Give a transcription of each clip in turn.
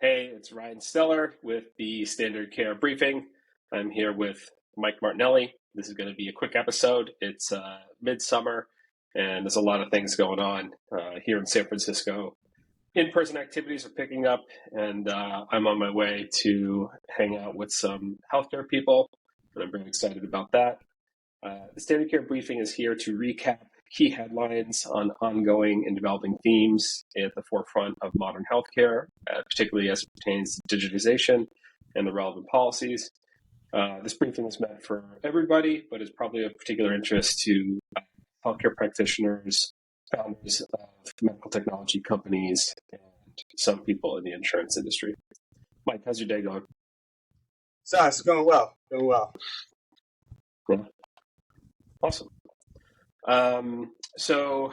Hey, it's Ryan Steller with the Standard Care Briefing. I'm here with Mike Martinelli. This is going to be a quick episode. It's midsummer, and there's a lot of things going on here in San Francisco. In-person activities are picking up, and I'm on my way to hang out with some healthcare people, and I'm very excited about that. The Standard Care Briefing is here to recap key headlines on ongoing and developing themes at the forefront of modern healthcare, particularly as it pertains to digitization and the relevant policies. This briefing is meant for everybody, but is probably of particular interest to healthcare practitioners, founders of medical technology companies, and some people in the insurance industry. Mike, how's your day going? So it's going well. Yeah. Awesome. So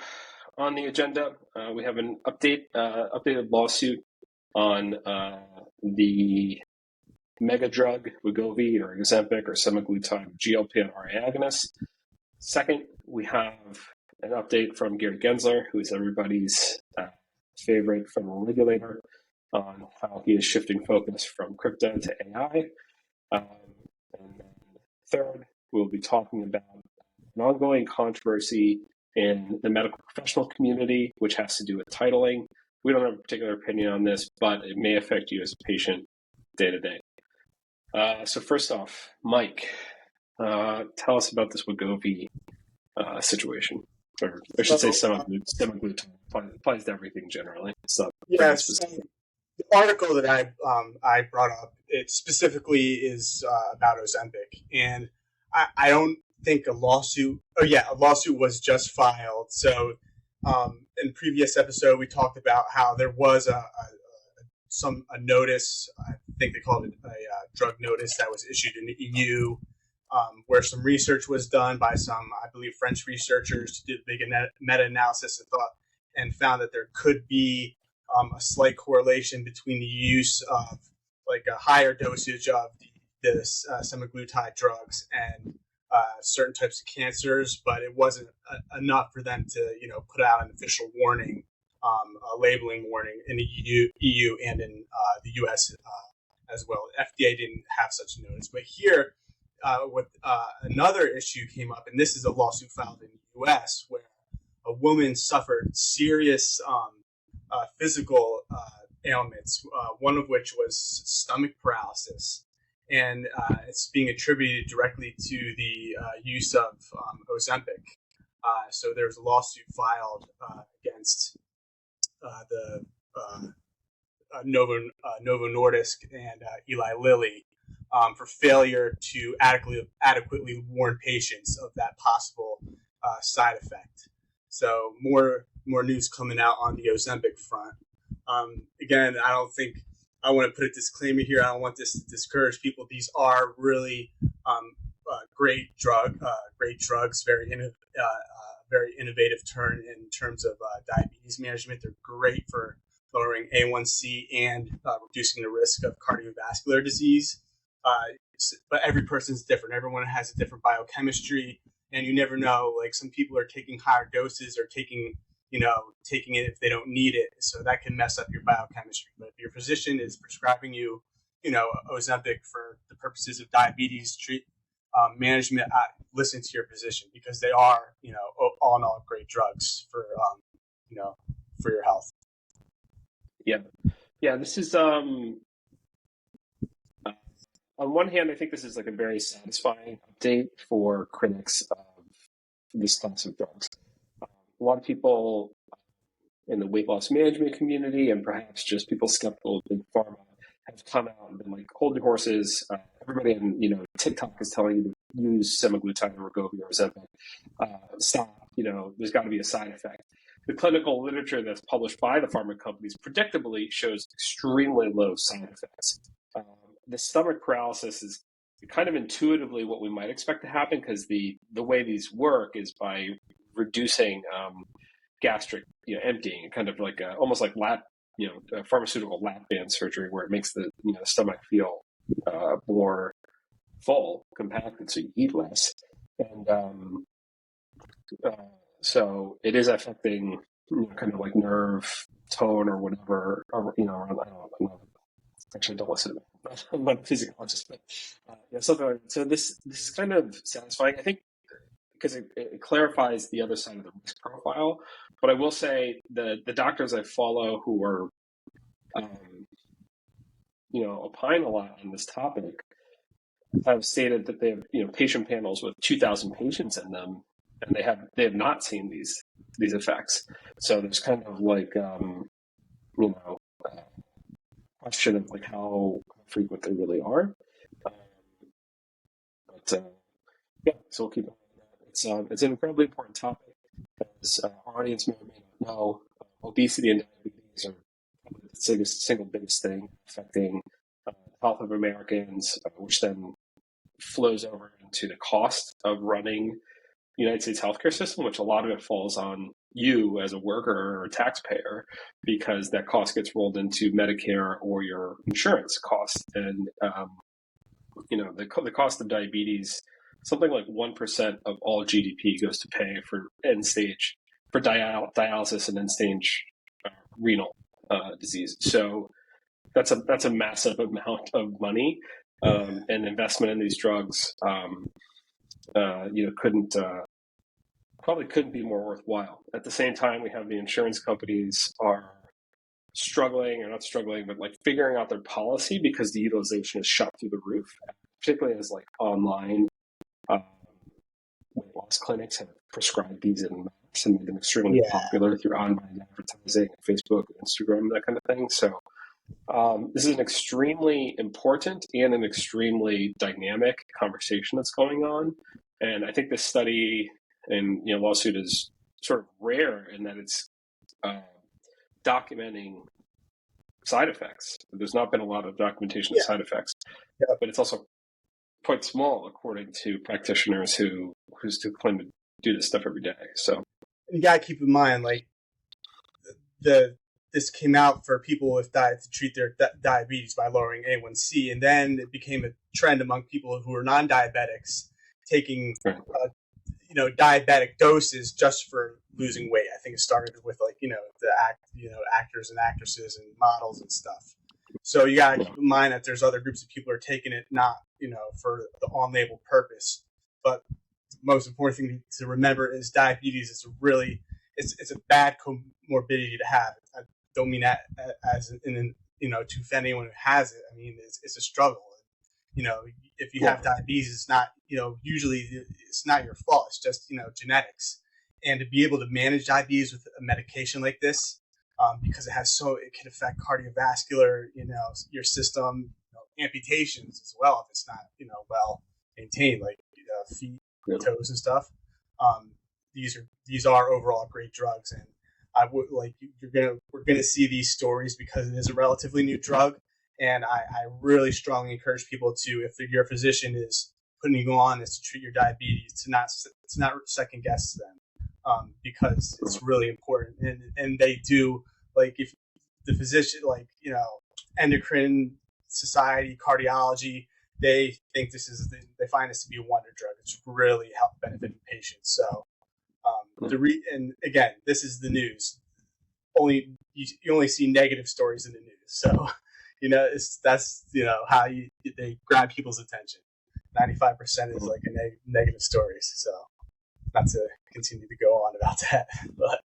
on the agenda, we have an updated lawsuit on the mega drug Wegovy or Ozempic or semaglutide GLP-1 agonist. Second, we have an update from Gary Gensler, who is everybody's favorite federal regulator, on how he is shifting focus from crypto to AI. And then third, we'll be talking about an ongoing controversy in the medical professional community, which has to do with titling. We don't have a particular opinion on this, but it may affect you as a patient day to day. So first off, Mike, tell us about this Wegovy situation. Or I should say semaglutide. Applies to everything generally. So yes, the article that I brought up, it specifically is about Ozempic, and I don't think a lawsuit was just filed. So in the previous episode, we talked about how there was a notice, I think they called it a drug notice, that was issued in the EU, where some research was done by some, I believe, French researchers to do a big meta-analysis and found that there could be a slight correlation between the use of like a higher dosage of the semaglutide drugs and certain types of cancers, but it wasn't enough for them to, put out an official warning, a labeling warning in the EU and in the US as well. FDA didn't have such a notice, but here with another issue came up, and this is a lawsuit filed in the US where a woman suffered serious physical ailments, one of which was stomach paralysis. And it's being attributed directly to the use of Ozempic. So there's a lawsuit filed against the Novo Nordisk and Eli Lilly for failure to adequately warn patients of that possible side effect. So more news coming out on the Ozempic front. Again, I want to put a disclaimer here. I don't want this to discourage people. These are really great drugs, very innovative turn in terms of diabetes management. They're great for lowering A1C and reducing the risk of cardiovascular disease. But every person's different. Everyone has a different biochemistry, and you never know. Like, some people are taking higher doses or taking it if they don't need it. So that can mess up your biochemistry. But if your physician is prescribing you, Ozempic for the purposes of diabetes management, listen to your physician, because they are, all in all, great drugs for your health. Yeah. This is, on one hand, I think this is like a very satisfying update for critics of this class of drugs. A lot of people in the weight loss management community, and perhaps just people skeptical of big pharma, have come out and been like, hold your horses. Everybody on TikTok is telling you to use semaglutide or Wegovy or Ozempic. Stop. There's got to be a side effect. The clinical literature that's published by the pharma companies predictably shows extremely low side effects. The stomach paralysis is kind of intuitively what we might expect to happen, because the way these work is by reducing gastric emptying, kind of like almost like pharmaceutical lap band surgery, where it makes the stomach feel more full, compacted, so you eat less. And so it is affecting kind of like nerve tone or whatever, or around, I don't know, Actually, don't listen to me. I'm not a physiologist, but yeah, something like that. So this is kind of satisfying, I think, because it clarifies the other side of the risk profile. But I will say the doctors I follow who are, opine a lot on this topic have stated that they have, patient panels with 2,000 patients in them, and they have not seen these effects. So there's kind of like, question of like how frequent they really are. Yeah, so we'll keep on that. It's an incredibly important topic, as our audience may or may not know. Obesity and diabetes are probably the single biggest thing affecting the health of Americans, which then flows over into the cost of running the United States healthcare system, which a lot of it falls on you as a worker or a taxpayer, because that cost gets rolled into Medicare or your insurance cost. And the cost of diabetes, something like 1% of all GDP goes to pay for dialysis and end stage renal disease. So that's a massive amount of money, and investment in these drugs. Couldn't be more worthwhile. At the same time, we have the insurance companies are struggling, or not struggling, but like figuring out their policy, because the utilization is shot through the roof, particularly as like online weight loss clinics have prescribed these in mass and made them extremely popular through online advertising, Facebook, Instagram, that kind of thing. So this is an extremely important and an extremely dynamic conversation that's going on. And I think this study and lawsuit is sort of rare in that it's documenting side effects. There's not been a lot of documentation of side effects, but it's also quite small according to practitioners who claim to do this stuff every day. So you gotta keep in mind, like this came out for people with diet to treat their diabetes by lowering A1C, and then it became a trend among people who are non-diabetics taking diabetic doses just for losing weight. I think it started with actors and actresses and models and stuff. So you gotta keep in mind that there's other groups of people who are taking it not for the on-label purpose. But the most important thing to remember is diabetes is it's a bad comorbidity to have. I don't mean that as to offend anyone who has it. I mean it's a struggle. If you have diabetes, it's not usually it's not your fault. It's just genetics. And to be able to manage diabetes with a medication like this, because it can affect cardiovascular, your system, amputations as well if it's not well maintained, like feet, toes, and stuff. These are overall great drugs, and I would we're gonna see these stories because it is a relatively new drug, and I really strongly encourage people to, if your physician is putting you on this to treat your diabetes, to not second guess them, because it's really important, and they do, like, if the physician, endocrine society, cardiology, they think they find this to be a wonder drug. It's really helped benefiting patients. So, and again, this is the news. You only see negative stories in the news. So, that's how they grab people's attention. 95% is like negative stories. So, not to continue to go on about that, but.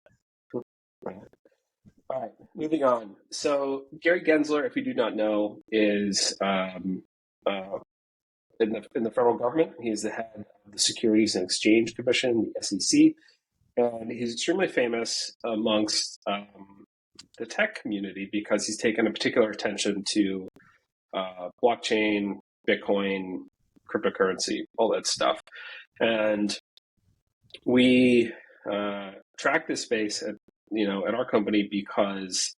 All right, moving on. So Gary Gensler, if you do not know, is in the federal government. He's the head of the Securities and Exchange Commission, the SEC, and he's extremely famous amongst the tech community because he's taken a particular attention to blockchain, Bitcoin, cryptocurrency, all that stuff. And we track this space at our company because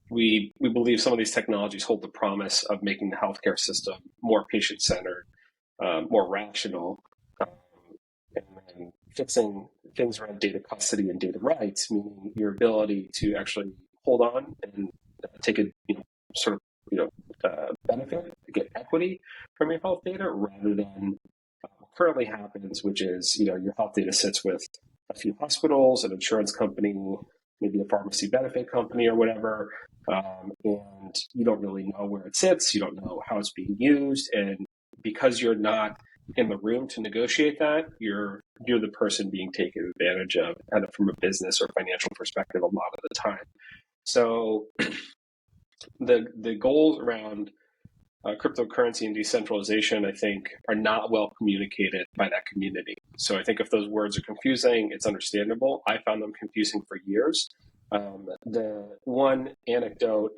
we believe some of these technologies hold the promise of making the healthcare system more patient-centered, more rational, and fixing things around data custody and data rights, meaning your ability to actually hold on and take a benefit, get equity from your health data, rather than what currently happens, which is your health data sits with a few hospitals, an insurance company, maybe a pharmacy benefit company or whatever, and you don't really know where it sits, you don't know how it's being used, and because you're not in the room to negotiate that, you're the person being taken advantage of, kind of from a business or financial perspective, a lot of the time. So the goals around cryptocurrency and decentralization, I think, are not well communicated by that community. So I think if those words are confusing, it's understandable. I found them confusing for years. The one anecdote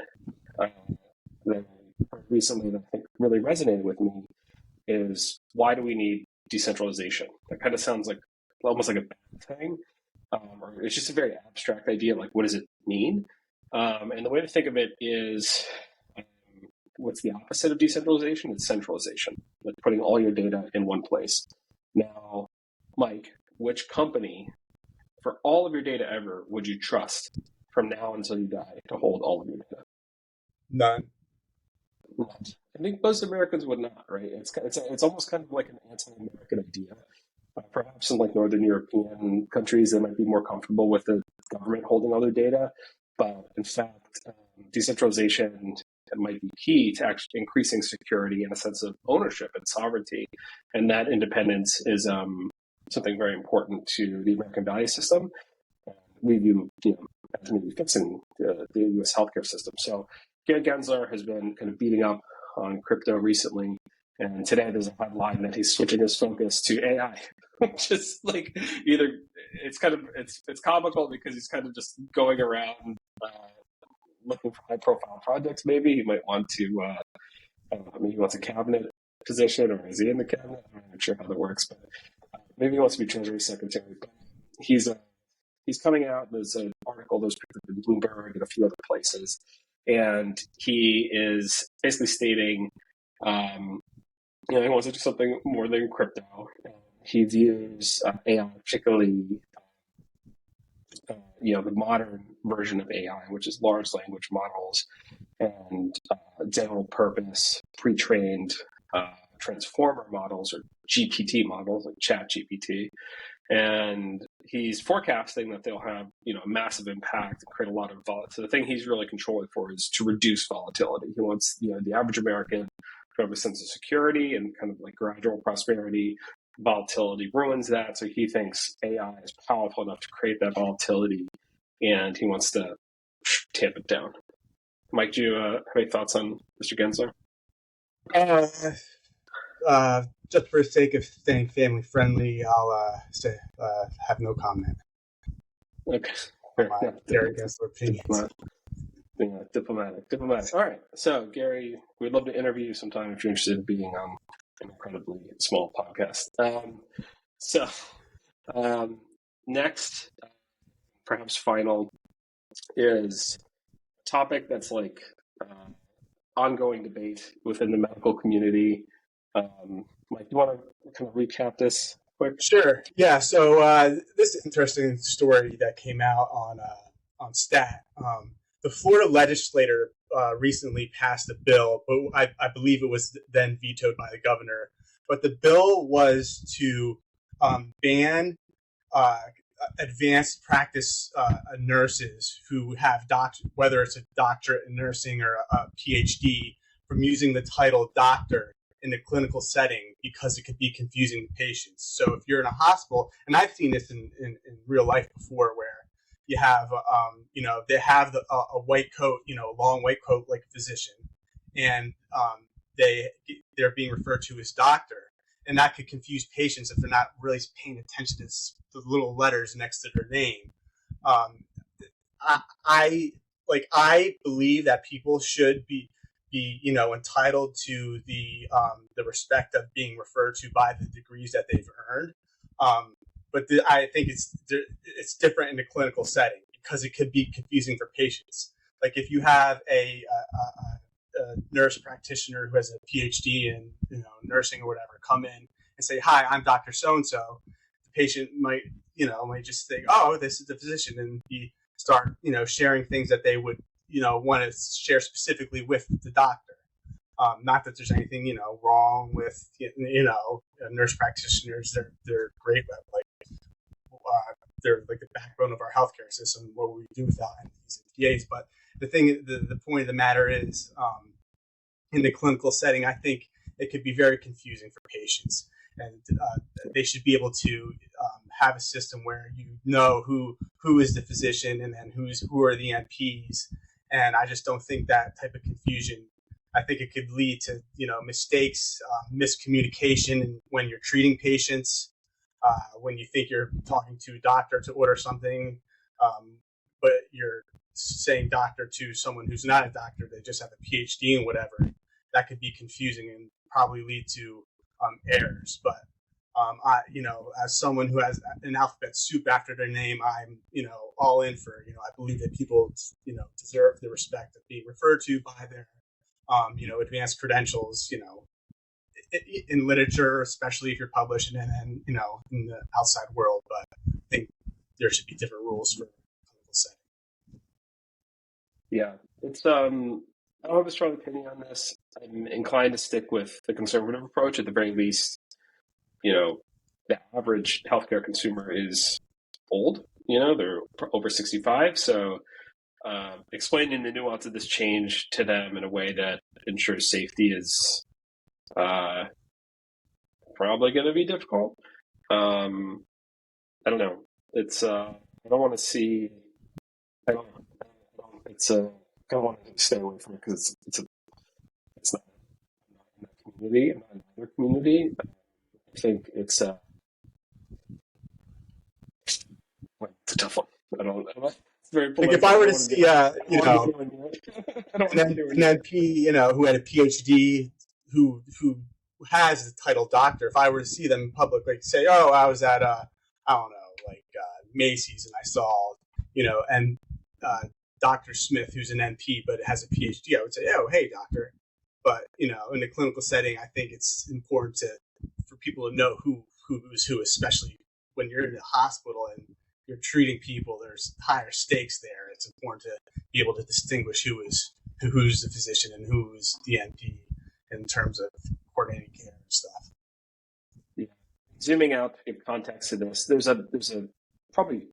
that I heard recently that I think really resonated with me is, why do we need decentralization? That kind of sounds like almost like a bad thing, or it's just a very abstract idea. Like, what does it mean? And the way to think of it is, what's the opposite of decentralization? It's centralization, like putting all your data in one place. Now, Mike, which company, for all of your data ever, would you trust from now until you die to hold all of your data? None. Not. I think most Americans would not, right? It's almost kind of like an anti-American idea. Perhaps in like Northern European countries, they might be more comfortable with the government holding all their data. But in fact, decentralization might be key to actually increasing security and a sense of ownership and sovereignty. And that independence is something very important to the American value system. We view, as maybe fixing the U.S. healthcare system. So Gary Gensler has been kind of beating up on crypto recently. And today there's a headline that he's switching his focus to AI, which is like, either it's comical because he's kind of just going around looking for high profile projects. Maybe he might want to, maybe he wants a cabinet position, or is he in the cabinet? I'm not sure how that works, but maybe he wants to be Treasury Secretary. But he's coming out. There's an article that was picked up in Bloomberg and a few other places, and he is basically stating, he wants to do something more than crypto. He views AI, particularly, the modern version of AI, which is large language models and general purpose, pre-trained transformer models, or GPT models, like Chat GPT. And he's forecasting that they'll have, a massive impact and create a lot of volatility. So the thing he's really controlling for is to reduce volatility. He wants, the average American to have a sense of security and kind of like gradual prosperity. Volatility ruins that. So he thinks AI is powerful enough to create that volatility, and he wants to tamp it down. Mike, do you have any thoughts on Mr. Gensler? Just for the sake of staying family friendly, I'll say have no comment. Okay. My Gary Gensler opinions. Diplomatic. All right. So, Gary, we'd love to interview you sometime if you're interested in being on an incredibly small podcast. Next, perhaps final, is a topic that's like ongoing debate within the medical community. Mike, do you want to kind of recap this quick? Sure. Yeah. So this is an interesting story that came out on Stat. The Florida legislature recently passed a bill, but I believe it was then vetoed by the governor. But the bill was to ban advanced practice nurses who have whether it's a doctorate in nursing or a PhD, from using the title doctor in a clinical setting, because it could be confusing to patients. So if you're in a hospital, and I've seen this in real life before, where you have, they have a white coat, long white coat like physician, and they're being referred to as doctor, and that could confuse patients if they're not really paying attention to the little letters next to their name. I believe that people should be entitled to the respect of being referred to by the degrees that they've earned. But I think it's different in a clinical setting, because it could be confusing for patients. Like if you have a nurse practitioner who has a PhD in nursing or whatever come in and say, "Hi, I'm Dr. So-and-so," the patient might just think, "Oh, this is the physician," and start sharing things that they would want to share specifically with the doctor. Not that there's anything wrong with nurse practitioners. They're great, but they're like the backbone of our healthcare system. What would we do without these NPAs? But the point of the matter is, in the clinical setting, I think it could be very confusing for patients, and they should be able to have a system where you know who is the physician and then who are the NPs. And I just don't think that type of confusion. I think it could lead to mistakes, miscommunication when you're treating patients. When you think you're talking to a doctor to order something, but you're saying doctor to someone who's not a doctor, they just have a PhD in whatever, that could be confusing and probably lead to errors. But as someone who has an alphabet soup after their name, I'm all in for I believe that people deserve the respect of being referred to by their advanced credentials, in literature, especially if you're published, and then in the outside world. But I think there should be different rules for clinical setting. Yeah, it's I don't have a strong opinion on this. I'm inclined to stick with the conservative approach. At the very least, the average healthcare consumer is old. They're over 65. So explaining the nuance of this change to them in a way that ensures safety is probably going to be difficult. I don't know. It's I don't want to see. I don't. It's I don't want to stay away from it because it's not in that community. I'm not in another community. I think it's it's a tough one. I don't know. It's very like if I were to see an NP, who had a PhD, who has the title doctor, if I were to see them in public, like say, oh, I was at I don't know, like Macy's, and I saw, and Dr. Smith, who's an NP but has a PhD, I would say, oh, hey, doctor. But in a clinical setting, I think it's important for people to know who's who, especially when you're in the hospital and you're treating people. There's higher stakes there. It's important to be able to distinguish who's the physician and who's the NP in terms of coordinating care and stuff. Yeah. Zooming out to give context to this, there's a probably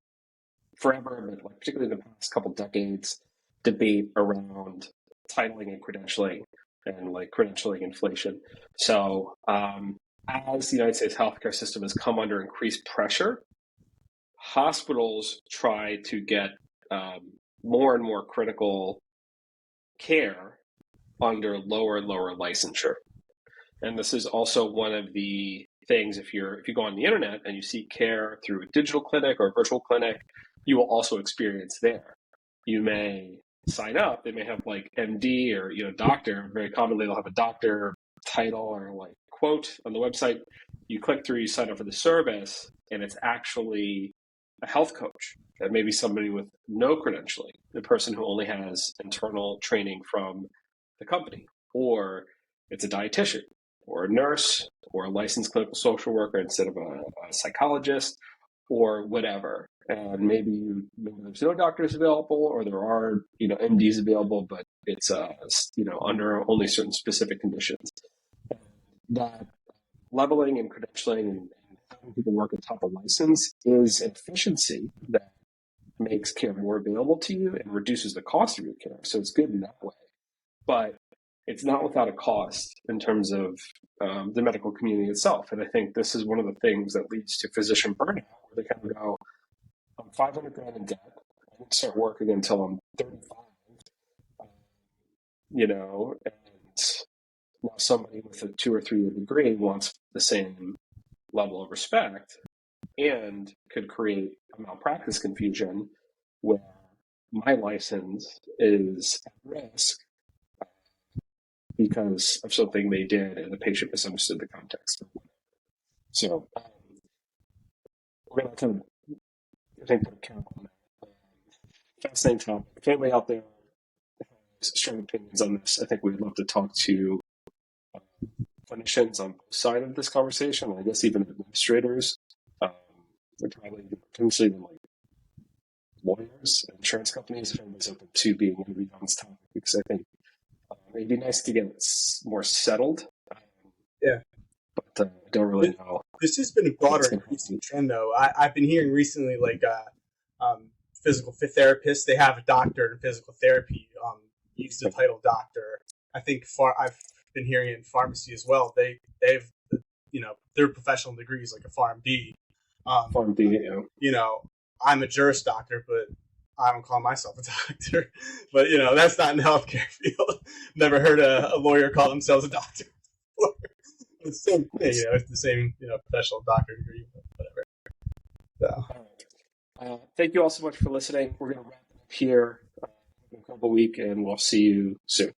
forever, but like particularly in the past couple decades, debate around titling and credentialing and like credentialing inflation. So as the United States healthcare system has come under increased pressure, hospitals try to get more and more critical care under lower and lower licensure. And this is also one of the things, if you go on the internet and you seek care through a digital clinic or a virtual clinic, you will also experience there. You may sign up, they may have like MD or doctor. Very commonly they'll have a doctor title or like quote on the website. You click through, you sign up for the service, and it's actually a health coach. That may be somebody with no credentialing, the person who only has internal training from the company, or it's a dietitian or a nurse or a licensed clinical social worker instead of a psychologist or whatever. And maybe there's no doctors available, or there are MDs available, but it's under only certain specific conditions. That leveling and credentialing and having people work at top of license is an efficiency that makes care more available to you and reduces the cost of your care. So it's good in that way, but it's not without a cost in terms of the medical community itself. And I think this is one of the things that leads to physician burnout, where they kind of go, I'm $500,000 in debt. I didn't start working until I'm 35, and now somebody with a 2 or 3 year degree wants the same level of respect and could create a malpractice confusion where my license is at risk because of something they did and the patient misunderstood the context. So we're going to kind of, I think, put a cap on that. Fascinating topic. If anybody out there has strong opinions on this, I think we'd love to talk to clinicians on both sides of this conversation. I guess even administrators, and probably potentially even like lawyers, insurance companies, if anybody's open to being interviewed on this topic, because I think it'd be nice to get more settled. Yeah. But I don't really know. This has been a broader increasing trend, though. I've been hearing recently, like physical therapists. They have a doctor in physical therapy. Use the title doctor. I think I've been hearing it in pharmacy as well. They've their professional degrees like a PharmD. PharmD, yeah. You know, I'm a Juris Doctor, but I don't call myself a doctor. But that's not in the healthcare field. Never heard a lawyer call themselves a doctor before. It's the same thing, it's the same professional doctor degree, whatever. So. All right. Thank you all so much for listening. We're going to wrap it up here in a couple weeks, and we'll see you soon.